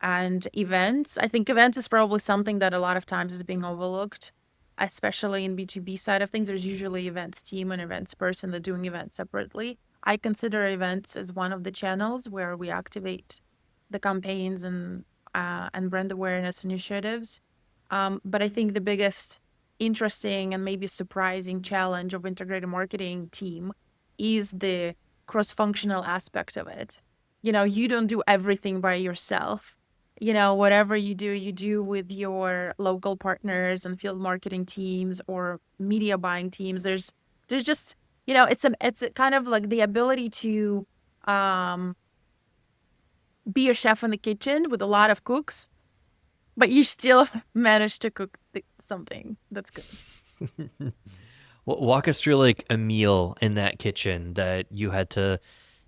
and events. I think events is probably something that a lot of times is being overlooked, especially in B2B side of things. There's usually events team and events person that doing events separately. I consider events as one of the channels where we activate the campaigns and brand awareness initiatives. But I think the biggest interesting and maybe surprising challenge of integrated marketing team is the cross-functional aspect of it. You don't do everything by yourself. Whatever you do with your local partners and field marketing teams or media buying teams. There's just, it's a kind of like the ability to um be a chef in the kitchen with a lot of cooks, but you still manage to cook something that's good. Walk us through like a meal in that kitchen that you had to,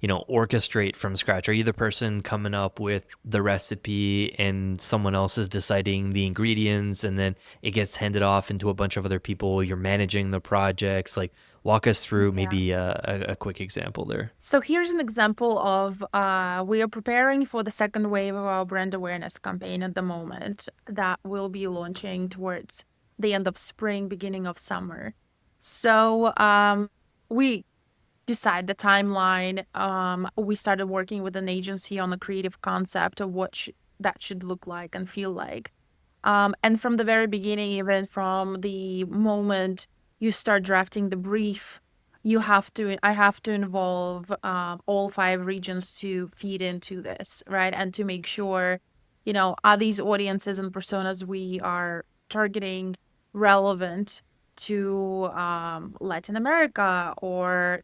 orchestrate from scratch. Are you the person coming up with the recipe and someone else is deciding the ingredients and then it gets handed off into a bunch of other people? You're managing the projects. Like, walk us through Yeah. maybe a quick example there. So here's an example of we are preparing for the second wave of our brand awareness campaign at the moment that will be launching towards the end of spring, beginning of summer. So we decide the timeline. We started working with an agency on the creative concept of what that should look like and feel like. And from the very beginning, even from the moment you start drafting the brief, I have to involve all 5 regions to feed into this, right? And to make sure, are these audiences and personas we are targeting relevant to Latin America or,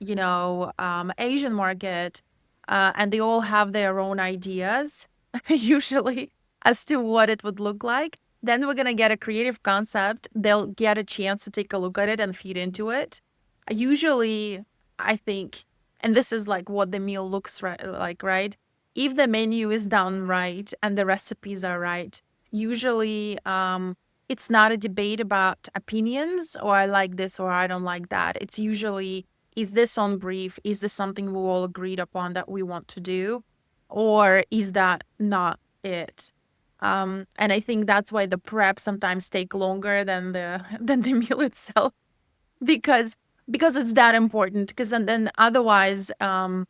Asian market, and they all have their own ideas, usually, as to what it would look like. Then we're going to get a creative concept. They'll get a chance to take a look at it and feed into it. Usually, I think, and this is like what the meal looks like, right? If the menu is done right and the recipes are right, usually it's not a debate about opinions or I like this or I don't like that. It's usually, is this on brief? Is this something we all agreed upon that we want to do? Or is that not it? And I think that's why the prep sometimes take longer than the than the meal itself, because it's that important. Because then otherwise, you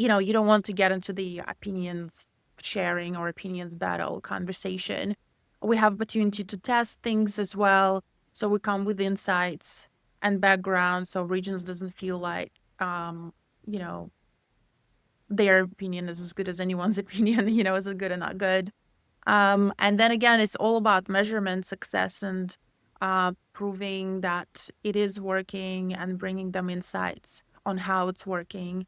don't want to get into the opinions sharing or opinions battle conversation. We have opportunity to test things as well, so we come with insights and background, so Regions doesn't feel like you know their opinion is as good as anyone's opinion. Is it good or not good. And then again, it's all about measurement, success, and proving that it is working and bringing them insights on how it's working.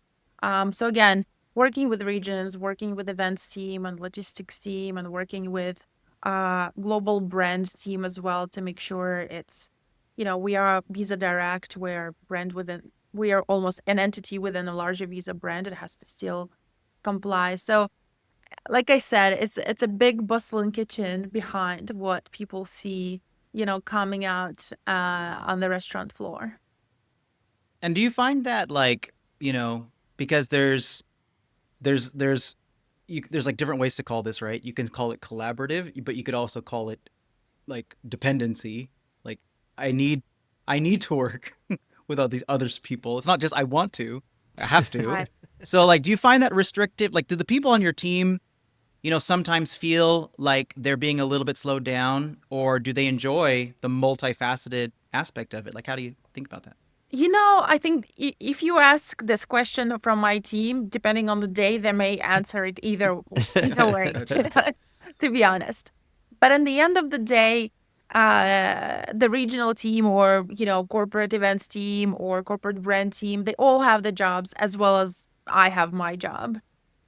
So again, working with regions, working with events team and logistics team, and working with global brand team as well to make sure it's, we are Visa Direct, we are almost an entity within a larger Visa brand. It has to still comply. So like I said, it's a big bustling kitchen behind what people see, coming out on the restaurant floor. And do you find that like, because there's like different ways to call this, right? You can call it collaborative, but you could also call it like dependency. Like I need to work with all these other people. It's not just I want to, I have to. Right. So like, do you find that restrictive? Like, do the people on your team, sometimes feel like they're being a little bit slowed down, or do they enjoy the multifaceted aspect of it? Like, how do you think about that? I think if you ask this question from my team, depending on the day, they may answer it either way, to be honest. But in the end of the day, the regional team or, corporate events team or corporate brand team, they all have the jobs as well as I have my job.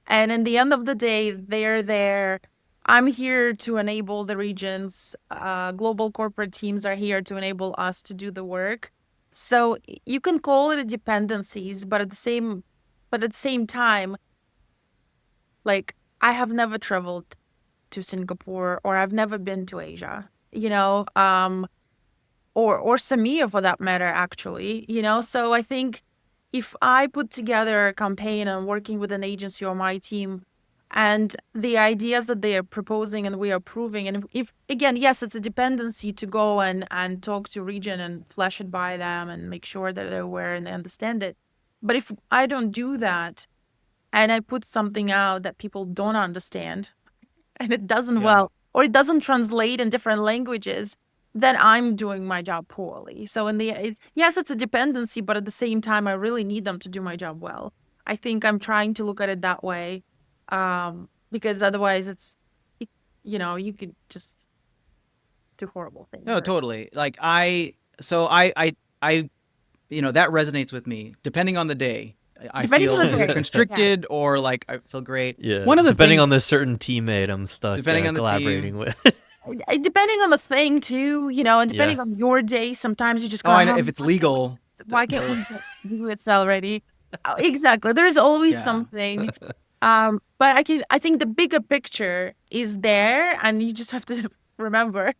And in the end of the day, they're there. I'm here to enable the regions. Global corporate teams are here to enable us to do the work. So you can call it dependencies, but at the same time, like I have never traveled to Singapore or I've never been to Asia, or Samia for that matter, actually, So I think if I put together a campaign and working with an agency or my team and the ideas that they are proposing and we are approving, and if again, yes, it's a dependency to go and talk to region and flash it by them and make sure that they're aware and they understand it. But if I don't do that and I put something out that people don't understand and it doesn't well, or it doesn't translate in different languages, then I'm doing my job poorly. So yes, it's a dependency, but at the same time, I really need them to do my job well. I think I'm trying to look at it that way, because otherwise you could just do horrible things. No, totally. Like I that resonates with me. Depending on the day, I Depending feel on the day. either constricted or like I feel great. Yeah. One of the depending things, on the certain teammate I'm stuck Depending on the collaborating team. with. Depending on the thing too, and depending on your day, sometimes you just go, I know if it's legal. why can't we just do it already? Exactly. There's always something. But I think the bigger picture is there, and you just have to remember.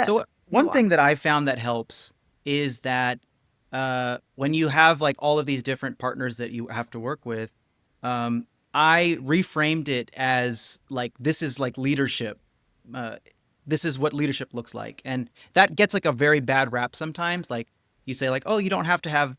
So one thing that I found that helps is that when you have like all of these different partners that you have to work with, I reframed it as like, this is like leadership. This is what leadership looks like. And that gets like a very bad rap sometimes. Like you say like, oh, you don't have to have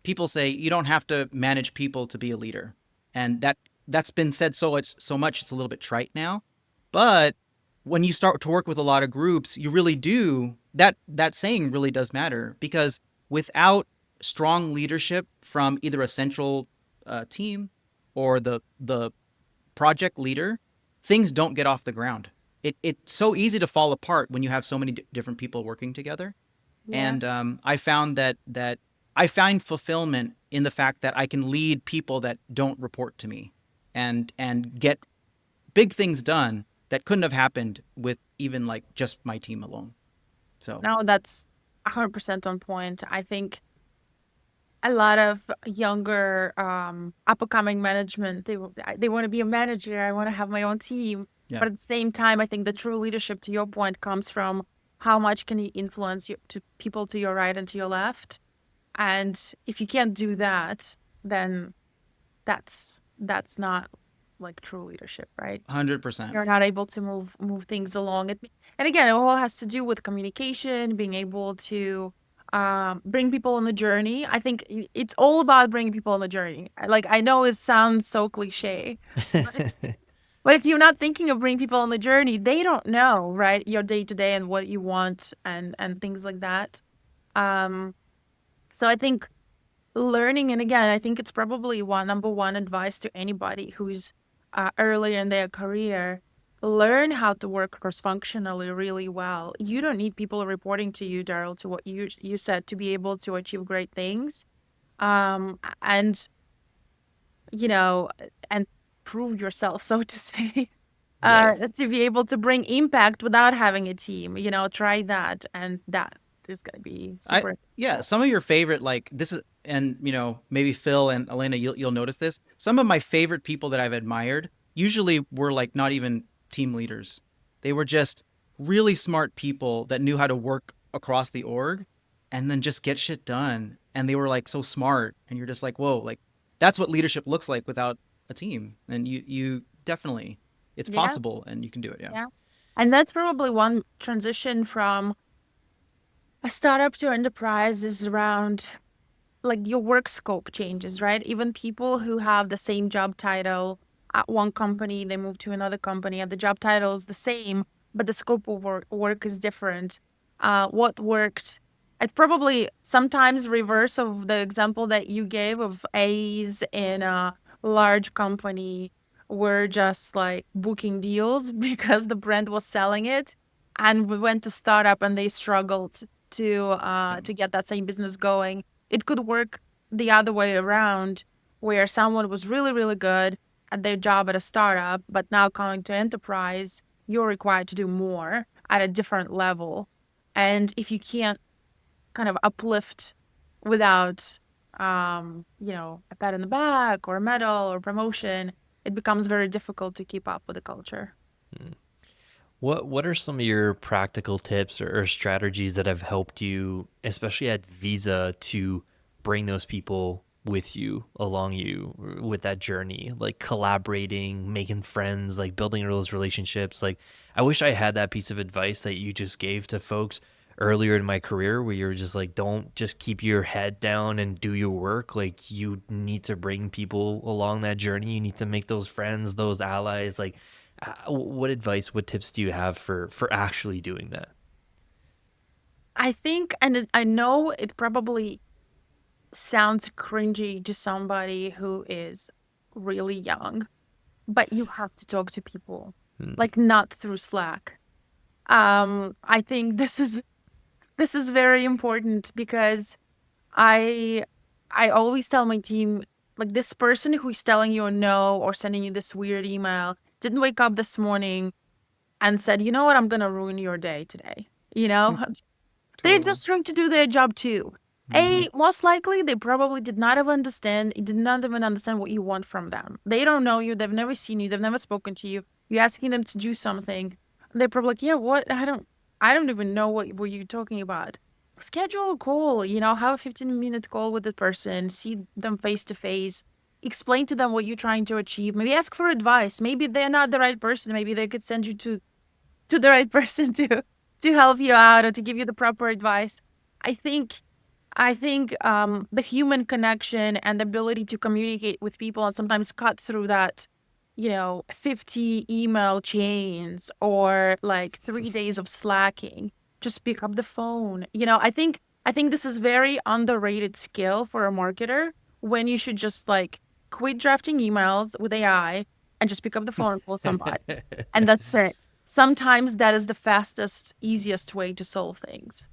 people say you don't have to manage people to be a leader. And that's been said so much, it's a little bit trite now. But when you start to work with a lot of groups, you really do, that saying really does matter, because without strong leadership from either a central team or the project leader, things don't get off the ground. It's so easy to fall apart when you have so many different people working together. Yeah. And I found that I find fulfillment in the fact that I can lead people that don't report to me and get big things done that couldn't have happened with even like just my team alone. So No, that's 100% on point. I think a lot of younger up-and-coming management, they want to be a manager. I want to have my own team. yeah, But at the same time, I think the true leadership, to your point, comes from how much can you influence to people to your right and to your left. And if you can't do that, then that's not like true leadership, right? 100%. You're not able to move things along. And again, it all has to do with communication, being able to bring people on the journey. I think it's all about bringing people on the journey. Like, I know it sounds so cliche, but if you're not thinking of bringing people on the journey, they don't know, right? Your day to day and what you want and things like that. So I think learning, and again, I think it's probably number one advice to anybody who's early in their career: learn how to work cross-functionally really well. You don't need people reporting to you, Daryl, to what you said, to be able to achieve great things, and you know, and prove yourself, so to say. Right. To be able to bring impact without having a team, try that, and that is going to be super. Yeah, some of your favorite, like this is, and maybe Phil and Elena, you'll notice this. Some of my favorite people that I've admired usually were like not even team leaders. They were just really smart people that knew how to work across the org and then just get shit done. And they were like so smart, and you're just like, whoa, like that's what leadership looks like without a team. And you definitely, it's Yeah. possible, and you can do it. Yeah. Yeah. And that's probably one transition from a startup to enterprise is around like your work scope changes, right? Even people who have the same job title at one company, they move to another company, and the job title is the same, but the scope of work is different. What worked? It's probably sometimes reverse of the example that you gave of A's in a large company were just like booking deals because the brand was selling it, and we went to startup and they struggled to get that same business going. It could work the other way around, where someone was really, really good at their job at a startup, but now coming to enterprise, you're required to do more at a different level. And if you can't kind of uplift without, a pat on the back or a medal or promotion, it becomes very difficult to keep up with the culture. What are some of your practical tips or strategies that have helped you, especially at Visa, to bring those people with you along you with that journey, like collaborating, making friends, like building those relationships? Like, I wish I had that piece of advice that you just gave to folks earlier in my career, where you're just like, don't just keep your head down and do your work. Like, you need to bring people along that journey. You need to make those friends, those allies. Like, what advice, what tips do you have for actually doing that? I think, and I know it probably sounds cringy to somebody who is really young, but you have to talk to people, like not through Slack. I think this is very important because I I always tell my team, like, this person who's telling you a no or sending you this weird email didn't wake up this morning and said, you know what, I'm gonna ruin your day today. They're Totally. just trying to do their job too. Most likely they probably did not even understand what you want from them. They don't know you, they've never seen you, they've never spoken to you. You're asking them to do something. And they're probably like, yeah, what? I don't even know what you're talking about. Schedule a call, have a 15-minute call with the person, see them face to face, explain to them what you're trying to achieve, maybe ask for advice. Maybe they're not the right person. Maybe they could send you to the right person to help you out or to give you the proper advice. I think the human connection and the ability to communicate with people and sometimes cut through that, 50 email chains or like 3 days of slacking. Just pick up the phone. I think this is very underrated skill for a marketer, when you should just like quit drafting emails with AI and just pick up the phone and call somebody. And that's it. Sometimes that is the fastest, easiest way to solve things.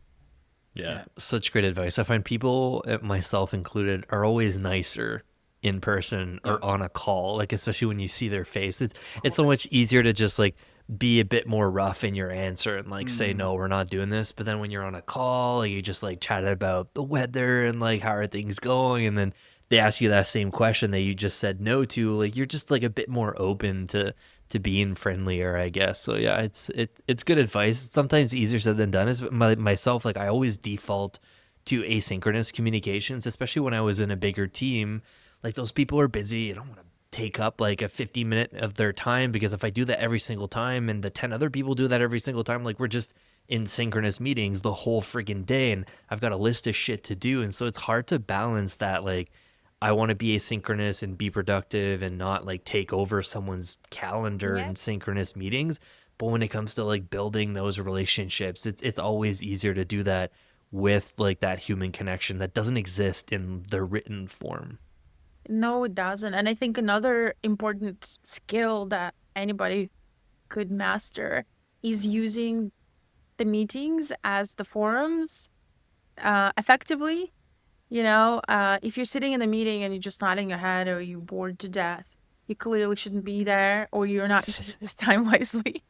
Yeah, such great advice. I find people, myself included, are always nicer in person or on a call, like especially when you see their face. It's so much easier to just like be a bit more rough in your answer and like say no, we're not doing this. But then when you're on a call, like, you just like chat about the weather and like how are things going, and then they ask you that same question that you just said no to, like you're just like a bit more open to being friendlier, I guess. So yeah, it's good advice. It's sometimes easier said than done. Is myself, like I always default to asynchronous communications, especially when I was in a bigger team. Like those people are busy. I don't want to take up like a 50-minute of their time, because if I do that every single time and the 10 other people do that every single time, like we're just in synchronous meetings the whole friggin' day, and I've got a list of shit to do. And so it's hard to balance that. Like I want to be asynchronous and be productive and not like take over someone's calendar in synchronous meetings. But when it comes to like building those relationships, it's always easier to do that with like that human connection that doesn't exist in the written form. No, it doesn't. And I think another important skill that anybody could master is using the meetings as the forums effectively. If you're sitting in a meeting and you're just nodding your head or you're bored to death, you clearly shouldn't be there, or you're not using this time wisely.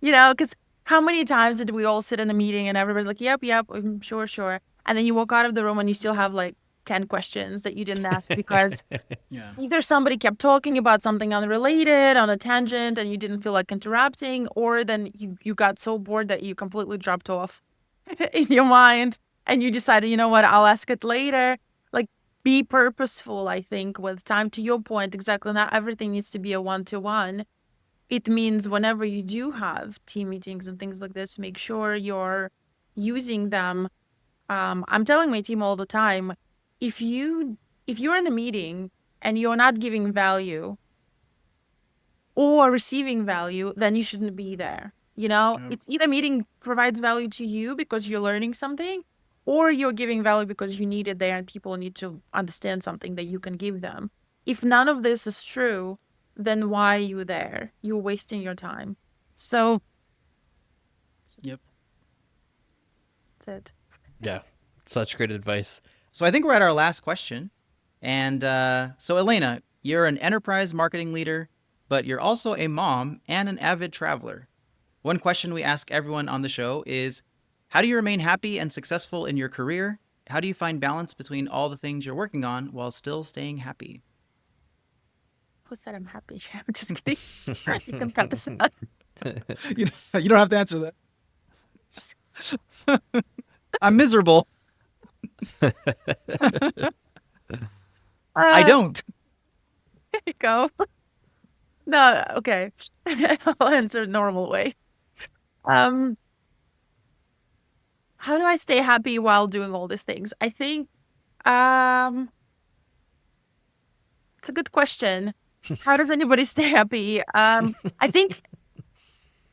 Because how many times did we all sit in the meeting and everybody's like, yep, sure, sure. And then you walk out of the room and you still have like 10 questions that you didn't ask because either somebody kept talking about something unrelated on a tangent and you didn't feel like interrupting, or then you got so bored that you completely dropped off in your mind and you decided, you know what, I'll ask it later. Like, be purposeful, I think, with time. To your point, exactly. Not everything needs to be a one-to-one. It means whenever you do have team meetings and things like this, make sure you're using them. I'm telling my team all the time, if you're in a meeting and you're not giving value or receiving value, then you shouldn't be there. It's either meeting provides value to you because you're learning something, or you're giving value because you need it there and people need to understand something that you can give them. If none of this is true, then why are you there? You're wasting your time. So, Yep. that's it. Yeah, such great advice. So I think we're at our last question. And so, Elena, you're an enterprise marketing leader, but you're also a mom and an avid traveler. One question we ask everyone on the show is, how do you remain happy and successful in your career? How do you find balance between all the things you're working on while still staying happy? Who said I'm happy? I'm just kidding. You can cut this out. You don't have to answer that. I'm miserable. I don't. There you go. No, okay. I'll answer normal way. How do I stay happy while doing all these things? I think it's a good question. How does anybody stay happy? I think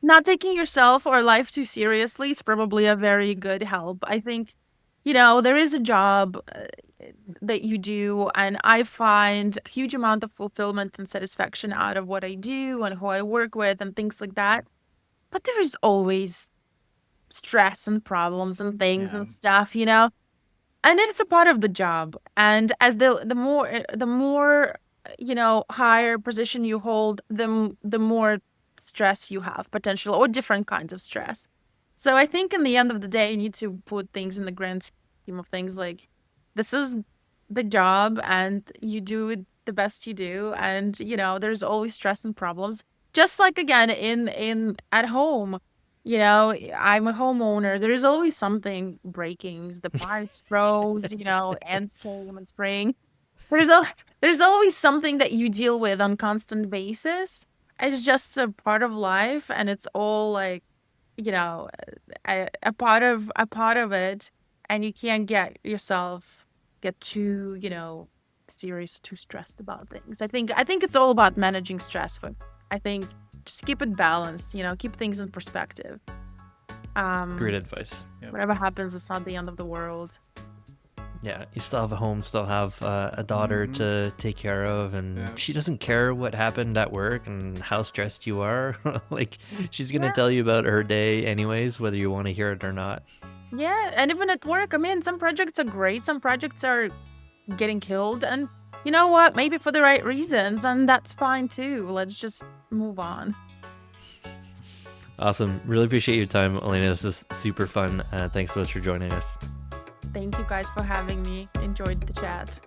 not taking yourself or life too seriously is probably a very good help. I think, there is a job that you do, and I find a huge amount of fulfillment and satisfaction out of what I do and who I work with and things like that. But there is always stress and problems and things and stuff, and it's a part of the job. And as the more higher position you hold, the more stress you have, potential, or different kinds of stress. So I think in the end of the day, you need to put things in the grand scheme of things. Like, this is the job and you do it the best you do. And, there's always stress and problems. Just like, again, in at home, I'm a homeowner. There's always something breaking. The pipes froze, ants came in spring. There's always something that you deal with on constant basis. It's just a part of life, and it's all like, a part of it, and you can't get too, serious, too stressed about things. I think it's all about managing stress. But I think just keep it balanced. Keep things in perspective. Great advice. Whatever happens, it's not the end of the world. Yeah, you still have a home, still have a daughter to take care of, and she doesn't care what happened at work and how stressed you are. Like, she's gonna tell you about her day anyways, whether you want to hear it or not. Yeah, and even at work, I mean, some projects are great, some projects are getting killed, and you know what? Maybe for the right reasons, and that's fine too. Let's just move on. Awesome. Really appreciate your time, Elena. This is super fun. Thanks so much for joining us. Thank you guys for having me. Enjoyed the chat.